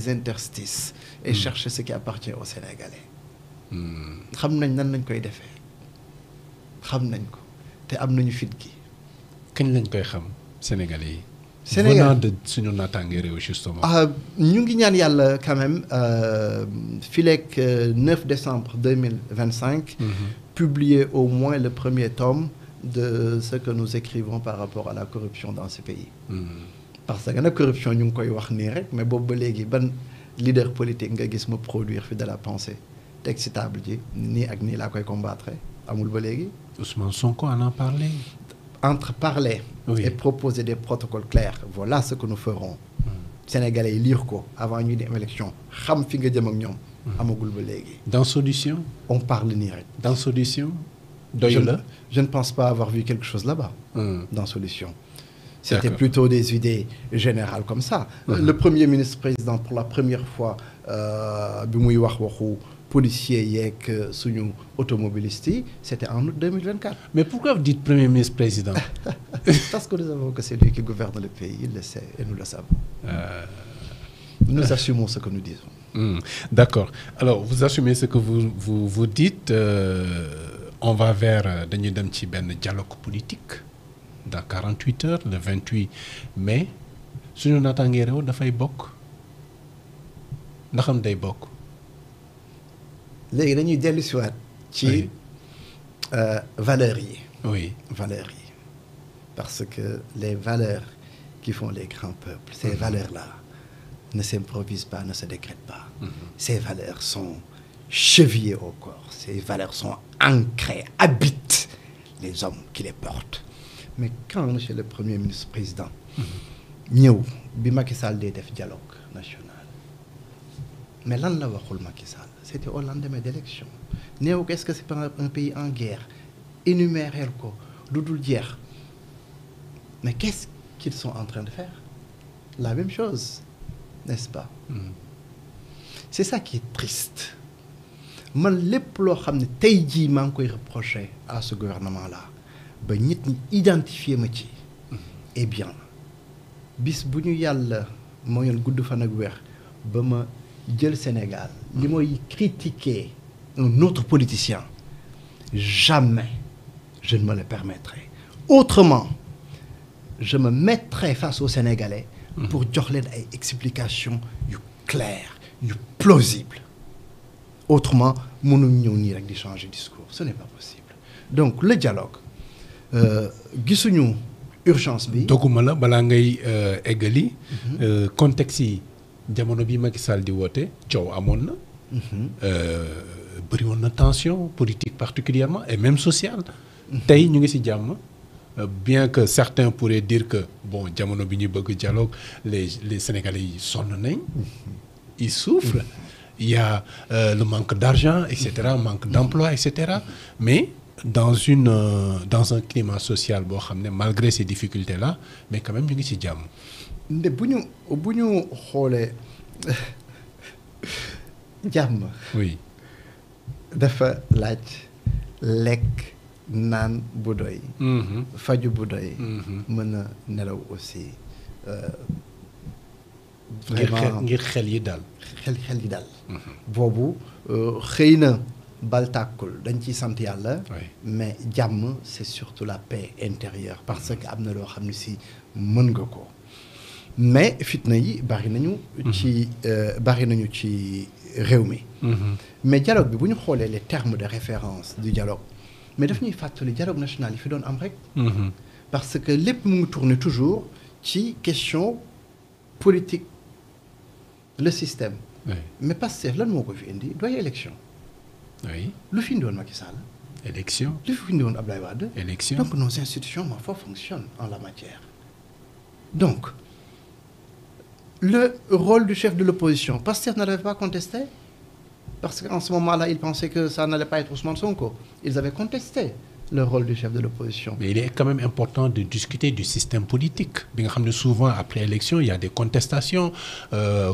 interstices et chercher ce qui appartient aux Sénégalais. xam nañ nan lañ koy defee xam nañ ko te am nañu fit gi. kañ lañ koy xam Sénégalais yi. Sénégal venant de suñu naataange réew justement. ñu ngi ñaan yàlla quand même fileeg 9 décembre 2025. Publier au moins le premier tome de ce que nous écrivons par rapport à la corruption dans ce pays. Parce que la corruption ñu ngi koy wax nii rek mais boobu ba léegi ban leader politique nga gis mu produire fi de la pensée teg ci table ji nii ak nii laa koy combattre amul ba léegi. Ousmane Sonko en a parlé. Entre parler et proposer des protocoles clairs, voilà ce que nous ferons. Sénégalais yi lire ko avant ñuy dem élection xam fi nga jëm ak ñoom. amagul ba léegi. Dans solution. On parle nii rek. Dans solution. doyu la je ne pense pas avoir vu quelque chose là-bas. Dans solution. C'était plutôt des idées générales comme ça. Le premier ministre président pour la première fois bi muy wax waxu policiers yeeg suñu automobilistes yi c'était en août 2024. Mais pourquoi vous dites premier ministre président? Parce que nous savons que c'est lui qui gouverne le pays, il le sait et nous le savons. Nous assumons ce que nous disons. D'accord. Alors vous assumez ce que vous dites. On va vers dañuy dem ci benn dialogue politique dans 48 heures le 28 mai suñu naataange réew dafay bokk ndaxam day bokk. léegi dañuy dellu si waat ci valeurs yi. Oui. Valeurs yi parce que les valeurs qui font les grands peuples ces valeurs-là ne s'improvisent pas, ne se décrètent pas. Ces valeurs sont chevillées au corps, ces valeurs sont ancrées, habitent les hommes qui les portent. Mais quand monsieur le premier ministre président ñëw bi Macky Sall dee def dialogue national mais lan la waxul Macky Sall c'était au lendemain d'élection néew ko est-ce que c'est pas un pays en guerre énumérer ko lu dul jeex mais qu'est-ce qu'ils sont en train de faire la même chose n'est-ce pas c'est ça qui est triste man lépp loo xam ne tey jii maa ngi koy reprocher à ce gouvernement-là ba nit ñi identifier ma ci eh bien bis bu ñu yàlla mooyoon gudd fan ak wér ba ma jël Sénégal li mooy critiquer un autre politicien jamais je ne me le permettrai autrement je me mettrai face aux Sénégalais pour jox leen ay explications yu claires yu plausibles autrement mënuñ ñëw nii rek di changer discours ce n'est pas possible donc le dialogue gisuñu urgence bi. doguma la balaa ngay eggali. contexte yi jamono bi Macky Sall di woote coow amoon na. bëri woon na tension politique particulièrement et même sociale. tey ñu ngi ci jàmm. Bien que certains pourraient dire que bon jamono bi ñu bëgg dialogue les Sénégalais yi sonn nañ. Ils souffrent. Il y a le manque d'argent et cetera manque d'emploi et cetera mais dans un climat social boo xam ne malgré ces difficultés là mais quand même ñu ngi ci jàmm. nde bu ñu xoolee jàmm. oui. dafa laaj lekk naan bu doy. faju bu doy. mën a nelaw aussi. vraiment ngir xel yi daal. xel yi daal. boobu xëy na bal tàkkul dañ ciy sant yàlla. mais jàmm c'est surtout la paix intérieure parce que am na loo xam ne si mën nga ko mais fitna yi bari nañu. ci réew mi. mais dialogue bi bu ñu xoolee les termes de référence du dialogue mais daf ñuy fàttali dialogue national yi fi doon am rek. parce que lépp mu ngi tourner toujours ci question politique le système. mais Pastef lan moo ko fi indi doy élection. oui lu fi indi woon Macky Sall. élection. lu fi indi woon Abdoulaye Wade. élection donc nos institutions ma foi fonctionnent en la matière. donc le rôle du chef de l'opposition Pastef n'avait pas contesté parce qu'en ce moment-là ils pensaient que ça n'allait pas être Ousmane Sonko ils avaient contesté le rôle du chef de l'opposition. Mais il est quand même important de discuter du système politique bi nga xam ne souvent après élection il y a des contestations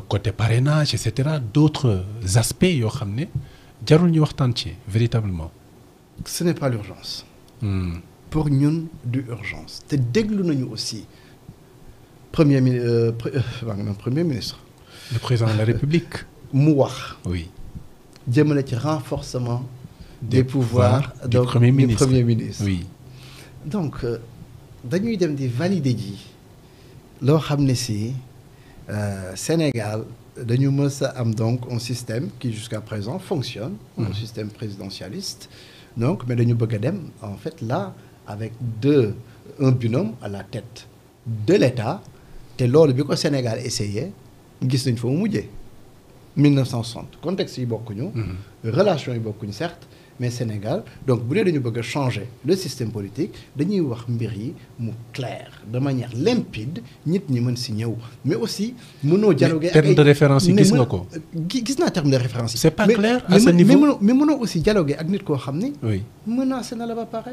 côté parrainage et cetera d'autres aspects yoo xam ne jarul ñu waxtaan ci véritablement. Ce n'est pas l'urgence. Pour ñun du urgence te déglu nañu aussi premier ministre le président de la République. mu wax. oui. jëmale ci renforcement des pouvoirs du Premier ministre. Oui. Donc dañuy dem di valider ji loo xam ne si Sénégal dañu mës a am donc un système qui jusqu'à présent fonctionne. Un système présidentialiste. Donc mais dañu bëgg a dem en fait là avec un binôme à la tête de l'État te loolu bi ko Sénégal essayé gis nañ fa mu mujjee 1960 contexte yi bokkuñu. relation yi bokkuñu certes mais Sénégal donc bu dee dañu bëgg a changer le système politique dañuy wax mbir yi mu clair de manière limpide nit ñi mën si ñëw mais aussi mënoo dialoguer ak terme de référence yi gis nga ko. gis naa terme de référence yi. c'est pas clair à ce niveau mais mënoo aussi dialoguer ak nit koo xam ni. oui menacé na la ba pare.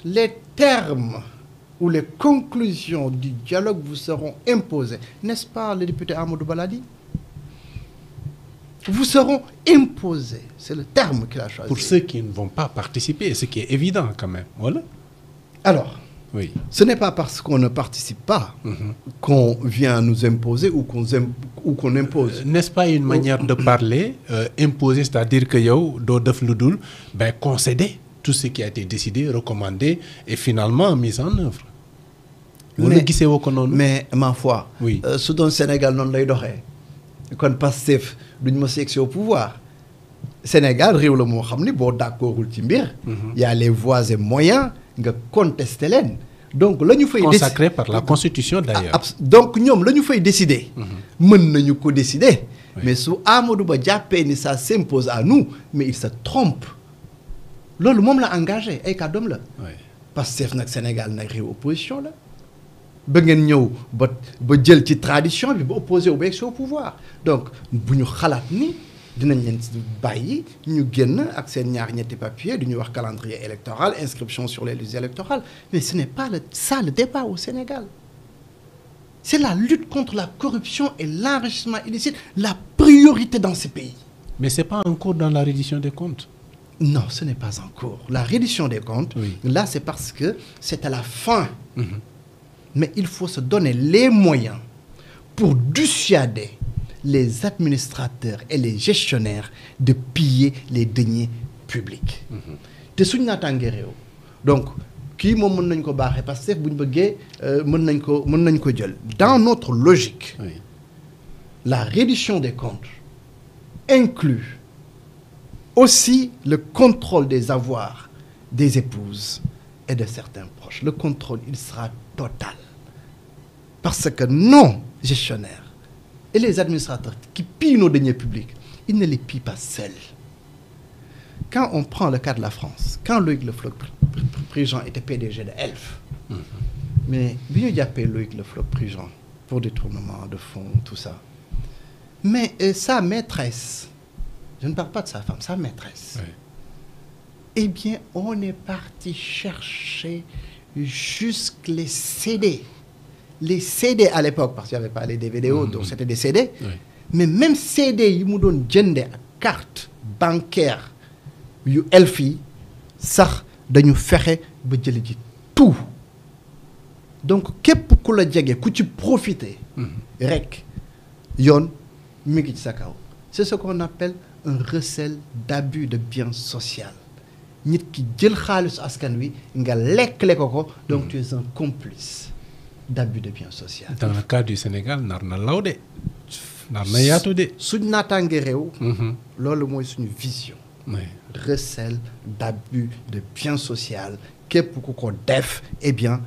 les termes ou les conclusions du dialogue vous seront imposées n'est-ce pas le député Amadou Baladi? Vous seront imposés. C'est le terme qu'il a choisi. Pour ceux qui ne vont pas participer, ce qui est évident quand même. Voilà. Alors, oui. Ce n'est pas parce qu'on ne participe pas qu'on vient nous imposer ou qu'on impose. N'est-ce pas une manière de parler imposer, c'est-à-dire que yow doo def lu dul concéder tout ce qui a été décidé, recommandé et finalement mis en œuvre. Wala gisee woo ko noonu. Mais ma foi. Oui. Su doon Sénégal noonu lay doxee. Kon Pastef duñ ma yegsi au pouvoir Sénégal réew la moo xam ni boo d'accordul ci mbir. y a les voies et moyens nga contester leen. donc la ñu fay. consacré par la constitution d'ailleurs. donc ñoom la ñu fay décider. mën nañu ko décider. Oui. Mais su Amadou Ba jàppee ni ça s'impose à nous mais il se trompe loolu moom la engagé ay kàddoom la. Pastef nag Sénégal nag réew opposition la. ba ngeen ñëw ba jël ci tradition bi ba opposé wu ba yegg au pouvoir donc bu ñu xalaat ni dinañ leen bàyyi ñu génn ak seen ñaar ñetti papier du ñu wax calendrier électoral inscription sur les listes électorales mais ce n'est pas ça le débat au Sénégal. C'est la lutte contre la corruption et l'enrichissement illicite la priorité dans ces pays. Mais c'est pas en cours dans la reddition des comptes. Non, ce n'est pas en cours. La reddition des comptes, oui. Là c'est parce que c'est à la fin. Mais il faut se donner les moyens pour dissuader les administrateurs et les gestionnaires de piller les deniers publics. te suñ naataangee réew donc kii moom mën nañ ko baaxee parce que bu ñu bëggee mën nañ ko jël. dans notre logique. Oui. La reddition des comptes inclut aussi le contrôle des avoirs des épouses et de certains proches. Le contrôle, il sera total. Parce que nos gestionnaires et les administrateurs qui pillent nos deniers publics, ils ne les pillent pas seuls. Quand on prend le cas de la France, quand Loïc Le Floch-Prigent était PDG de Elf, mais bien il y a payé Loïc Le Floch-Prigent pour détournement de fonds, tout ça. Mais sa maîtresse, je ne parle pas de sa femme, sa maîtresse, oui. Eh bien, on est parti chercher jusque les CD. Les CD à l'époque, parce qu'il n'y avait pas les DVD, donc c'était des CD. Oui. Mais même CD, ils m'ont donné une carte bancaire, yu elfi, sax dañu fexé ba jël ci tout. Donc képp ku la jege ku ci profiter rek yoon mi ngi ci sa kaw. C'est ce qu'on appelle un recel d'abus de biens social. Nit ki jël xaalis askan wi nga lekk ko donc tu es un complice d'abus de biens social. Dans le cas du Sénégal nar na law de nar na yaatu de. Suñ naataange réew. Loolu mooy suñu vision. Oui. Recel d'abus de biens social képp ku ko def eh bien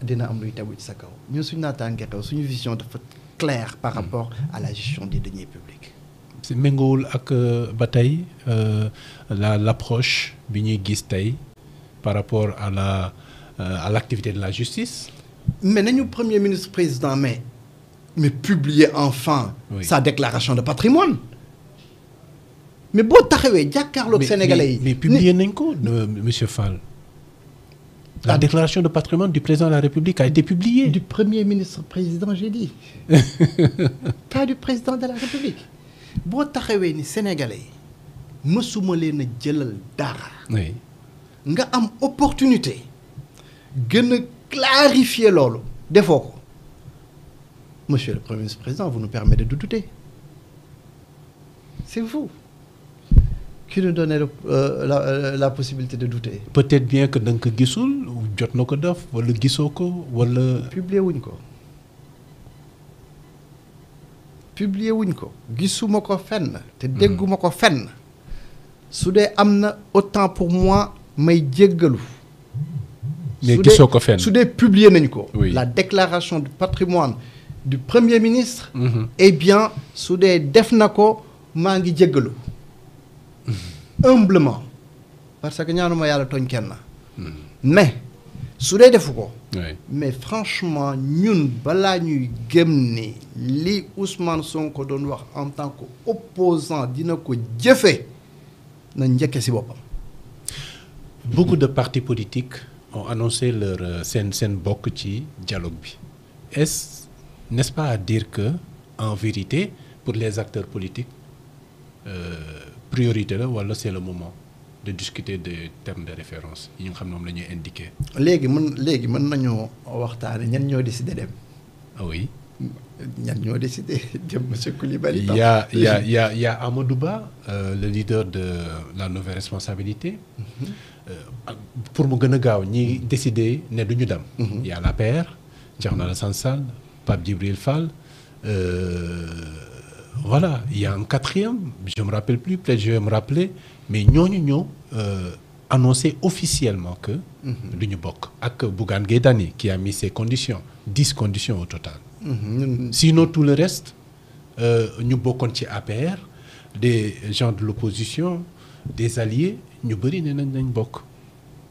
dina am luy tegu ci sa kaw ñun suñu naataange réew suñu vision dafa claire par rapport à la gestion des deniers publics. C'est méngoowul ak ba tey l'approche bi ñuy gis tey par rapport à l'activité de la justice. Mais nañu premier ministre président mais publier enfin oui. Sa déclaration de patrimoine. Mais boo taxawee jàkkaarloog Sénégalais yi. mais publié nañ ko monsieur Fall. La déclaration de patrimoine du président de la République a été publiée. Du premier ministre président j'ai dit. Pas du président de la République. Boo taxawee ni Sénégalais yi mësuma leen a jëlal dara. Oui. Nga am opportunité gën a clarifier loolu defoo ko Monsieur le Premier ministre-président, vous nous permettez de douter. C'est vous qui nous donnez la possibilité de douter. Peut-être bien que da nga ko gisul jot na ko def wala gisoo ko wala. publier wuñ ko gisuma ko fenn te dégguma ko fenn su dee am na autant pour moi may jéggalu. mais gisoo ko fenn su dee publier nañ ko. Oui. La déclaration du patrimoine du Premier ministre. Eh bien su dee def na ko maa ngi jéggalu. Humblement parce que ñaanuma yàlla tooñ kenn. Mais su dee defu ko. Oui. Mais franchement ñun balaa ñuy gëm ni li Ousmane Sonko doon wax en tant qu'opposant dina ko jëfe na njëkke ci boppam. Beaucoup de partis politiques ont annoncé leur seen bokk ci dialogue bi. N'est-ce pas à dire que en vérité pour les acteurs politiques priorité la wala c'est le moment de discuter des termes de référence yi nga xam ne moom la ñuy indiquer. léegi mën nañoo waxtaane ñan ñoo décidé dem. Ah oui. ñan ñoo décidé dem monsieur Coulibaly. Il y a Amadou Ba, le leader de la nouvelle responsabilité. Pour mu gën a gaaw ñi décidé ne du ñu dem. Il y a l'APR, Thierno Alassane Sall, Pape Djibril Fall. Voilà, il y a un quatrième, je me rappelle plus, peut-être je vais me rappeler, mais ñooñu ñoo annoncé officiellement que du ñu bokk ak Bougane Gueye Dany qui a mis ses conditions, 10 conditions au total. Sinon tout le reste ñu bokkoon ci APR, des gens de l'opposition, des alliés ñu bëri ne nañ bokk.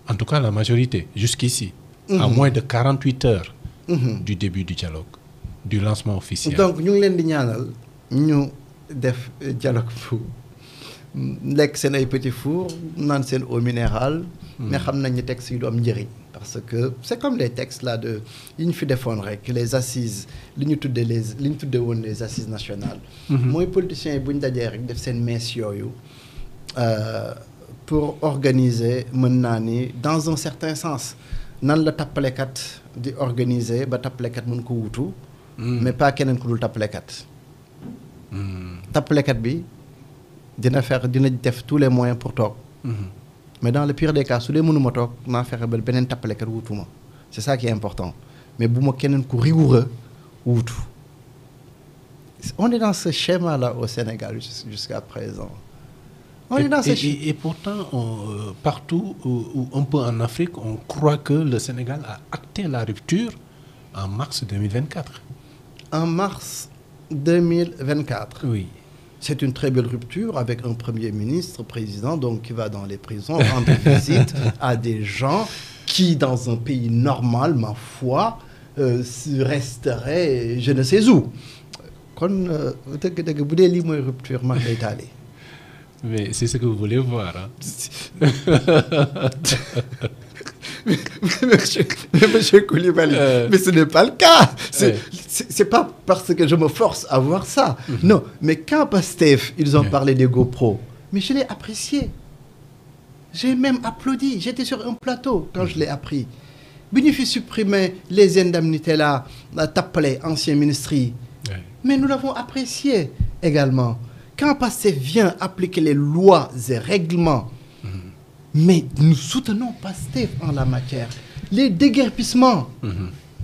En tout cas la majorité jusqu'ici. À moins de 48 heures du début du dialogue, du lancement officiel. Donc ñu ngi leen di ñaanal ñu def dialogue fu lekk seen ay petit four naan seen eau minérale. mais xam nañ ni texte yi du am njëriñ. parce que c'est comme les textes là de yi ñu fi defoon rek les assises li ñu tuddee woon les assises nationales. mooy politiciens yi bu ñu dajee rek def seen mees yooyu pour organiser mën naa ni dans un certain sens nan la tappalekat di organiser ba tappalekat mën ko wutu. mais pas keneen ku dul tappalekat. tappalekat bi dina def tous les moyens pour toog. mais dans le pire des cas su dee mënuma toog naa fexe ba beneen tappalekat wutuma c'est ça qui est important mais bu ma keneen ku rigoureux wutu. On est dans ce schéma là au Sénégal jusqu'à présent. On est dans ce schéma. Et pourtant partout ou un peu en Afrique on croit que le Sénégal a acté la rupture en mars 2024. En mars 2024. Oui. C'est une très belle rupture avec un premier ministre, président, donc qui va dans les prisons, rendre visite à des gens qui, dans un pays normal, ma foi, resteraient je ne sais où. Kon dëgg bu dee lii mooy rupture mag day taale. Mais c'est ce que vous voulez voir, hein? Monsieur Coulibaly, mais ce n'est pas le cas. C'est pas parce que je me force à voir ça. Non, mais quand Pastef, ils ont parlé des GoPro, mais je l'ai apprécié. J'ai même applaudi. J'étais sur un plateau quand je l'ai appris. Bi ñu fi supprimer les indemnités là, tappale ancien ministre yi. Mais nous l'avons apprécié également. Quand Pastef vient appliquer les lois et règlements, mais nous soutenons Pastef en la matière. Les déguerpissements,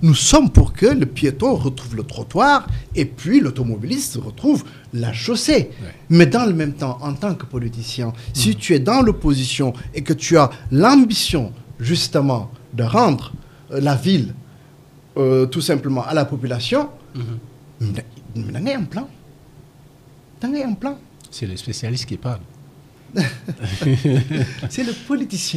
nous sommes pour que le piéton retrouve le trottoir et puis l'automobiliste retrouve la chaussée. Mais dans le même temps, en tant que politicien, si tu es dans l'opposition et que tu as l'ambition justement de rendre la ville tout simplement à la population, da ngay am plan. Da ngay am plan. C'est le spécialiste qui parle. C'est le politicien.